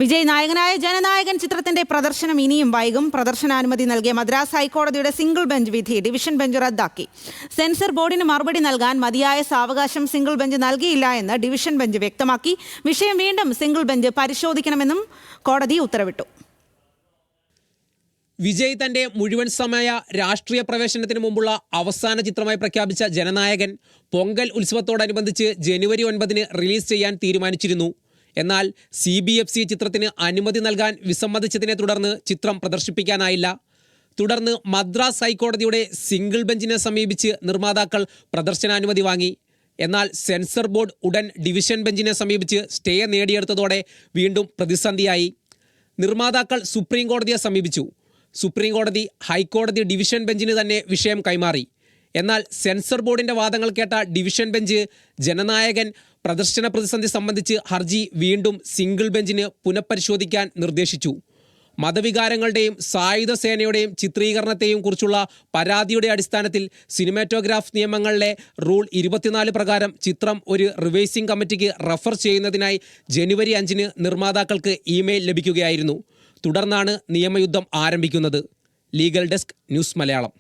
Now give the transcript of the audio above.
വിജയ് നായകനായ ജനനായകൻ ചിത്രത്തിന്റെ പ്രദർശനം ഇനിയും വൈകും. പ്രദർശനാനുമതി നൽകിയ മദ്രാസ് ഹൈക്കോടതിയുടെ സിംഗിൾ ബെഞ്ച് വിധി ഡിവിഷൻ ബെഞ്ച് റദ്ദാക്കി. സെൻസർ ബോർഡിന് മറുപടി നൽകാൻ മതിയായ സാവകാശം സിംഗിൾ ബെഞ്ച് നൽകിയില്ല എന്ന് ഡിവിഷൻ ബെഞ്ച് വ്യക്തമാക്കി. വിഷയം വീണ്ടും സിംഗിൾ ബെഞ്ച് പരിശോധിക്കണമെന്നും കോടതി ഉത്തരവിട്ടു. വിജയ് തന്റെ മുഴുവൻ സമയ രാഷ്ട്രീയ പ്രവേശനത്തിന് മുമ്പുള്ള അവസാന ചിത്രമായി പ്രഖ്യാപിച്ച ജനനായകൻ പൊങ്കൽ ഉത്സവത്തോടനുബന്ധിച്ച് ജനുവരി 9 റിലീസ് ചെയ്യാൻ തീരുമാനിച്ചിരുന്നു. എന്നാൽ CBFC ചിത്രത്തിന് അനുമതി നൽകാൻ വിസമ്മതിച്ചതിനെ തുടർന്ന് ചിത്രം പ്രദർശിപ്പിക്കാനായില്ല. തുടർന്ന് മദ്രാസ് ഹൈക്കോടതിയുടെ സിംഗിൾ ബെഞ്ചിനെ സമീപിച്ച് നിർമ്മാതാക്കൾ പ്രദർശനാനുമതി വാങ്ങി. എന്നാൽ സെൻസർ ബോർഡ് ഉടൻ ഡിവിഷൻ ബെഞ്ചിനെ സമീപിച്ച് സ്റ്റേ നേടിയെടുത്തതോടെ വീണ്ടും പ്രതിസന്ധിയായി. നിർമ്മാതാക്കൾ സുപ്രീം കോടതിയെ സമീപിച്ചു. സുപ്രീം കോടതി ഹൈക്കോടതി ഡിവിഷൻ ബെഞ്ചിന് തന്നെ വിഷയം കൈമാറി. എന്നാൽ സെൻസർ ബോർഡിന്റെ വാദങ്ങൾ കേട്ട ഡിവിഷൻ ബെഞ്ച് ജനനായകൻ പ്രദർശന പ്രതിസന്ധി സംബന്ധിച്ച് ഹർജി വീണ്ടും സിംഗിൾ ബെഞ്ചിന് പുനഃപരിശോധിക്കാൻ നിർദ്ദേശിച്ചു. മതവികാരങ്ങളുടെയും സായുധ സേനയുടെയും ചിത്രീകരണത്തെയും കുറിച്ചുള്ള പരാതിയുടെ അടിസ്ഥാനത്തിൽ സിനിമാറ്റോഗ്രാഫ് നിയമങ്ങളിലെ റൂൾ 24 പ്രകാരം ചിത്രം ഒരു റിവൈസിംഗ് കമ്മിറ്റിക്ക് റഫർ ചെയ്യുന്നതിനായി ജനുവരി 5 നിർമ്മാതാക്കൾക്ക് ഇമെയിൽ ലഭിക്കുകയായിരുന്നു. തുടർന്നാണ് നിയമയുദ്ധം ആരംഭിക്കുന്നത്. Legal desk, news Malayalam.